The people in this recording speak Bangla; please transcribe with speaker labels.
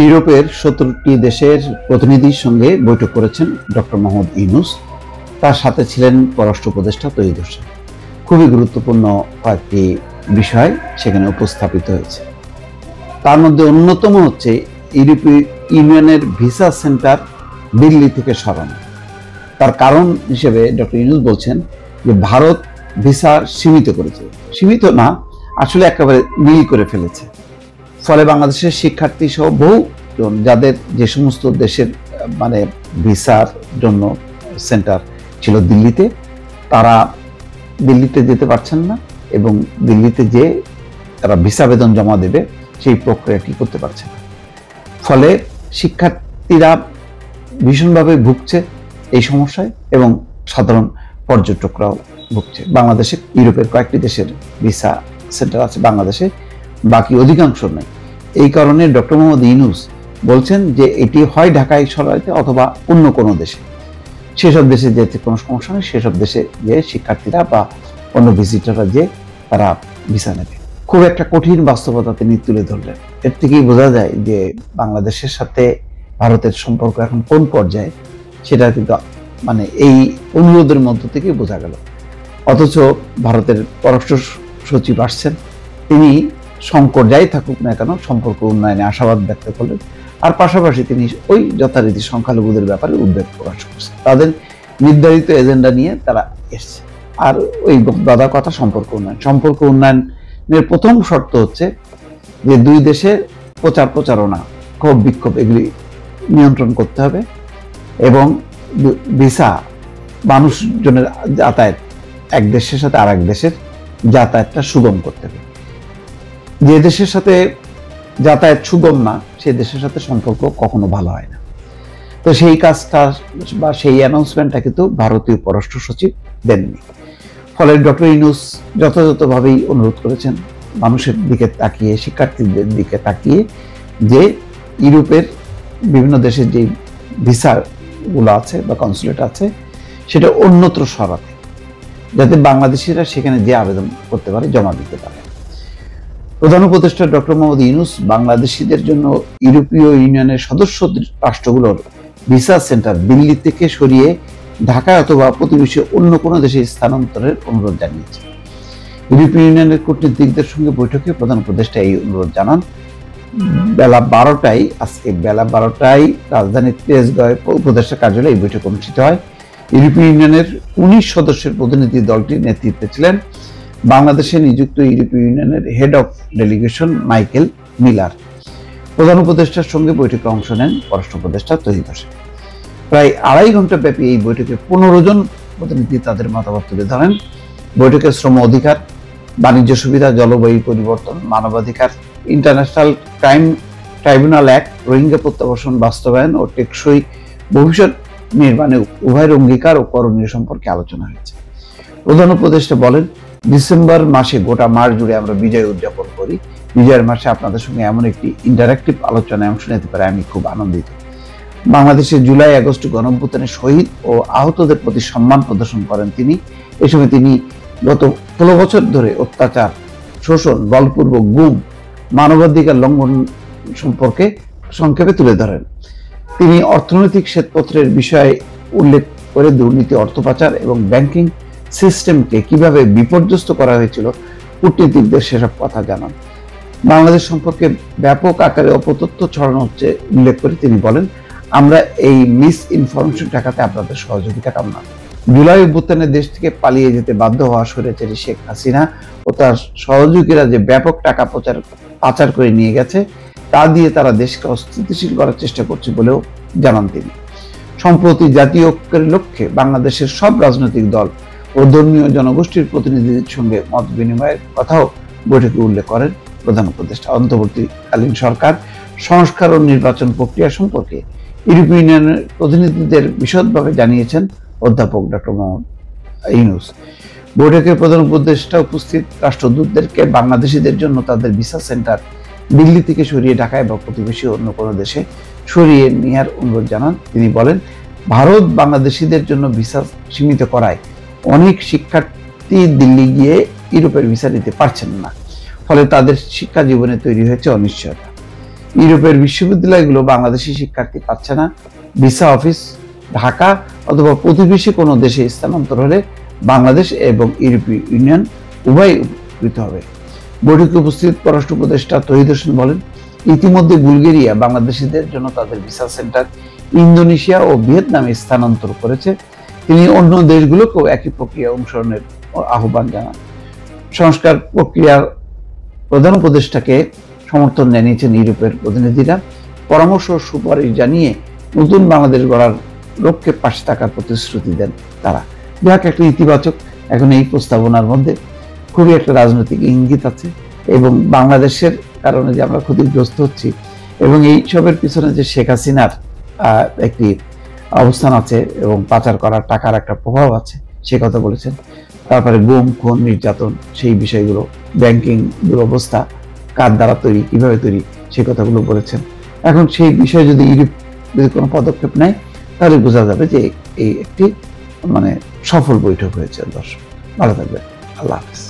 Speaker 1: ইউরোপের 17টি দেশের প্রতিনিধির সঙ্গে বৈঠক করেছেন ডক্টর মোহাম্মদ ইউনূস। তার সাথে ছিলেন পররাষ্ট্র উপদেষ্টা তৌহিদ হোসেন। খুবই গুরুত্বপূর্ণ কয়েকটি বিষয় সেখানে উপস্থাপিত হয়েছে। তার মধ্যে অন্যতম হচ্ছে ইউরোপীয় ইউনিয়নের ভিসা সেন্টার দিল্লি থেকে সরানো। তার কারণ হিসেবে ডক্টর ইউনূস বলছেন যে ভারত ভিসা সীমিত করেছে, সীমিত না আসলে একেবারে নীল করে ফেলেছে। ফলে বাংলাদেশের শিক্ষার্থী সহ বহু যাদের যে সমস্ত দেশের ভিসার জন্য সেন্টার ছিল দিল্লিতে, তারা দিল্লিতে যেতে পারছেন না এবং দিল্লিতে যে তারা ভিসা আবেদন জমা দেবে সেই প্রক্রিয়াটি করতে পারছে না। ফলে শিক্ষার্থীরা ভীষণভাবে ভুগছে এই সমস্যায় এবং সাধারণ পর্যটকরাও ভুগছে। বাংলাদেশে ইউরোপের কয়েকটি দেশের ভিসা সেন্টার আছে, বাংলাদেশে বাকি অধিকাংশ নেই। এই কারণে ডক্টর মোহাম্মদ ইউনূস বলছেন যে এটি হয় ঢাকায় সরাইতে অথবা অন্য কোনো দেশে, সেসব দেশে যেতে কোনো সমস্যা নেই, সেসব দেশে যে শিক্ষার্থীরা বা অন্য ভিজিটররা যে তারা ভিসা নেবে। খুব একটা কঠিন বাস্তবতা তিনি তুলে ধরলেন। এর থেকেই বোঝা যায় যে বাংলাদেশের সাথে ভারতের সম্পর্ক এখন কোন পর্যায়ে, সেটা কিন্তু এই অনুরোধের মধ্য থেকেই বোঝা গেল। অথচ ভারতের পররাষ্ট্র সচিব আসছেন, তিনি সংকট যাই থাকুক না কেন সম্পর্ক উন্নয়নে আশাবাদ ব্যক্ত করলেন। আর পাশাপাশি তিনি ওই যথারীতি সংখ্যালঘুদের ব্যাপারে উদ্বেগ প্রকাশ করছেন। তাদের নির্ধারিত এজেন্ডা নিয়ে তারা এসছে। আর ওই দাদা কথা সম্পর্ক উন্নয়নের প্রথম শর্ত হচ্ছে যে দুই দেশে প্রচারণা, ক্ষোভ বিক্ষোভ এগুলি নিয়ন্ত্রণ করতে হবে এবং ভিসা মানুষজনের যাতায়াত এক দেশের সাথে আর এক দেশের যাতায়াতটা সুগম করতে হবে। যে দেশের সাথে যাতায়াত সুগম না, সে দেশের সাথে সম্পর্ক কখনো ভালো হয় না। তো সেই কাজটা বা সেই অ্যানাউন্সমেন্টটা কিন্তু ভারতীয় পররাষ্ট্র সচিব দেননি। ফলে ডক্টর ইউনূস যথাযথভাবেই অনুরোধ করেছেন মানুষের দিকে তাকিয়ে, শিক্ষার্থীদের দিকে তাকিয়ে, যে ইউরোপের বিভিন্ন দেশের যে ভিসাগুলো আছে বা কনসুলেট আছে সেটা অন্যত্র সরাতে, যাতে বাংলাদেশিরা সেখানে যে আবেদন করতে পারে, জমা দিতে পারে। প্রধান উপদেষ্টা ডক্টর মোহাম্মদ ইউনূস বাংলাদেশিদের জন্য ইউরোপীয় ইউনিয়নের সদস্য রাষ্ট্রগুলোর ভিসা সেন্টার দিল্লি থেকে সরিয়ে ঢাকায় অথবা প্রতিবেশী অন্য কোনো দেশে স্থানান্তরের অনুরোধ জানিয়েছে। ইউরোপীয় ইউনিয়নের কূটনীতিকদের সঙ্গে বৈঠকে প্রধান উপদেষ্টা এই অনুরোধ জানান। আজকে বেলা 12টায় রাজধানীর তেজগাঁও উপদেষ্টা কার্যালয়ে এই বৈঠক অনুষ্ঠিত হয়। ইউরোপীয় ইউনিয়নের 19 সদস্যের প্রতিনিধি দলটির নেতৃত্বে ছিলেন বাংলাদেশে নিযুক্ত ইউরোপীয় ইউনিয়নের head of delegation Michael Miller. প্রধান উপদেষ্টার সঙ্গে বৈঠকে অংশ নেন পররাষ্ট্র উপদেষ্টা তৌহিদ হোসেন। প্রায় 2.5 ঘন্টা ব্যাপী এই বৈঠকে 15 জন প্রতিনিধি তাদের মতামত তুলে ধরেন। বৈঠকে শ্রম অধিকার, বাণিজ্য সুবিধা, জলবায়ু পরিবর্তন, মানবাধিকার, international crime tribunal act, Rohingya প্রত্যাবাসন বাস্তবায়ন ও টেকসই ভবিষ্যৎ নির্মাণে উভয়ের অঙ্গীকার ও করণীয় সম্পর্কে আলোচনা হয়েছে। প্রধান উপদেষ্টা বলেন, ডিসেম্বর মাসে গোটা মাস জুড়ে আমরা বিজয় উদযাপন করি। বিজয়ের মাসে আপনাদের সঙ্গে এমন একটি ইন্টারেক্টিভ আলোচনায় অংশ নিতে পারে আমি খুব আনন্দিত। বাংলাদেশের জুলাই আগস্ট গণঅভ্যুত্থানে শহীদ ও আহতদের প্রতি সম্মান প্রদর্শন করেন তিনি। এই সময় তিনি গত 16 বছর ধরে অত্যাচার, শোষণ, বলপূর্বক গুম, মানবাধিকার লঙ্ঘন সম্পর্কে সংক্ষেপে তুলে ধরেন। তিনি অর্থনৈতিক শ্বেতপত্রের বিষয়ে উল্লেখ করে দুর্নীতি, অর্থ পাচার এবং ব্যাংকিং সিস্টেমকে কিভাবে বিপর্যস্ত করা হয়েছিল কূটনীতিকদের সেসব কথা জানান। বাংলাদেশ সম্পর্কে ব্যাপক আকারে অপতথ্য ছড়ানো হচ্ছে উল্লেখ করে তিনি বলেন, আমরা এই মিস ইনফরমেশন ঠেকাতে আপনাদের সহযোগিতা কামনা। জুলাই অভ্যুত্থানে দেশ থেকে পালিয়ে যেতে বাধ্য হওয়া স্বৈরাচারী শেখ হাসিনা ও তার সহযোগীরা যে ব্যাপক টাকা পাচার করে নিয়ে গেছে, তা দিয়ে তারা দেশকে অস্থিতিশীল করার চেষ্টা করছে বলেও জানান তিনি। সম্প্রতি জাতীয় ঐক্যের লক্ষ্যে বাংলাদেশের সব রাজনৈতিক দল ও ধর্মীয় জনগোষ্ঠীর প্রতিনিধিদের সঙ্গে মত বিনিময়ের কথাও বৈঠকে উল্লেখ করেন প্রধান উপদেষ্টা। অন্তর্বর্তীকালীন সরকার সংস্কার ও নির্বাচন প্রক্রিয়া সম্পর্কে ইউরোপীয় ইউনিয়নের প্রতিনিধিদের বিশদভাবে জানিয়েছেন অধ্যাপক ডক্টর মোহাম্মদ ইউনূস। বৈঠকে প্রধান উপদেষ্টা উপস্থিত রাষ্ট্রদূতদেরকে বাংলাদেশিদের জন্য তাদের ভিসা সেন্টার দিল্লি থেকে সরিয়ে ঢাকায় বা প্রতিবেশী অন্য কোনো দেশে সরিয়ে নেওয়ার অনুরোধ জানান। তিনি বলেন, ভারত বাংলাদেশিদের জন্য ভিসা সীমিত করায় অনেক শিক্ষার্থী দিল্লি গিয়ে ইউরোপের ভিসা নিতে পারছেন না। ফলে তাদের শিক্ষা জীবনে তৈরি হয়েছে অনিশ্চয়তা। ইউরোপের বিশ্ববিদ্যালয়গুলো বাংলাদেশি শিক্ষার্থী পাচ্ছে না, ভিসা অফিস ঢাকা অথবা প্রতিবেশী কোনো দেশে স্থানান্তর হলে বাংলাদেশ এবং ইউরোপীয় ইউনিয়ন উভয় উপকৃত হবে। বৈঠকে উপস্থিত পররাষ্ট্র উপদেষ্টা তৌহিদ হোসেন বলেন, ইতিমধ্যে বুলগেরিয়া বাংলাদেশিদের জন্য তাদের ভিসা সেন্টার ইন্দোনেশিয়া ও ভিয়েতনামে স্থানান্তর করেছে। তিনি অন্য দেশগুলোকেও একই প্রক্রিয়া অনুসরণের আহ্বান জানান। সংস্কার প্রক্রিয়ার প্রধান উপদেষ্টাকে সমর্থন জানিয়েছেন ইউরোপের প্রতিনিধিরা। পরামর্শ ও সুপারিশ জানিয়ে নতুন বাংলাদেশ গড়ার লক্ষ্যে পাশে থাকার প্রতিশ্রুতি দেন তারা। যাক, একটা ইতিবাচক। এখন এই প্রস্তাবনার মধ্যে খুবই একটা রাজনৈতিক ইঙ্গিত আছে এবং বাংলাদেশের কারণে যে আমরা ক্ষতিগ্রস্ত হচ্ছি এবং এই সবের পিছনে যে শেখ হাসিনার একটি অবস্থান আছে এবং পাচার করার টাকার একটা প্রভাব আছে সে কথা বলেছেন। তারপরে গুম খুন নির্যাতন সেই বিষয়গুলো, ব্যাংকিং দুরবস্থা কার দ্বারা তৈরি, কিভাবে তৈরি সেই কথাগুলো বলেছেন। এখন সেই বিষয়ে যদি ইউরোপ যদি কোনো পদক্ষেপ নেয় তাহলে বোঝা যাবে যে এই একটি সফল বৈঠক হয়েছে। দর্শক ভালো থাকবেন, আল্লাহ হাফেজ।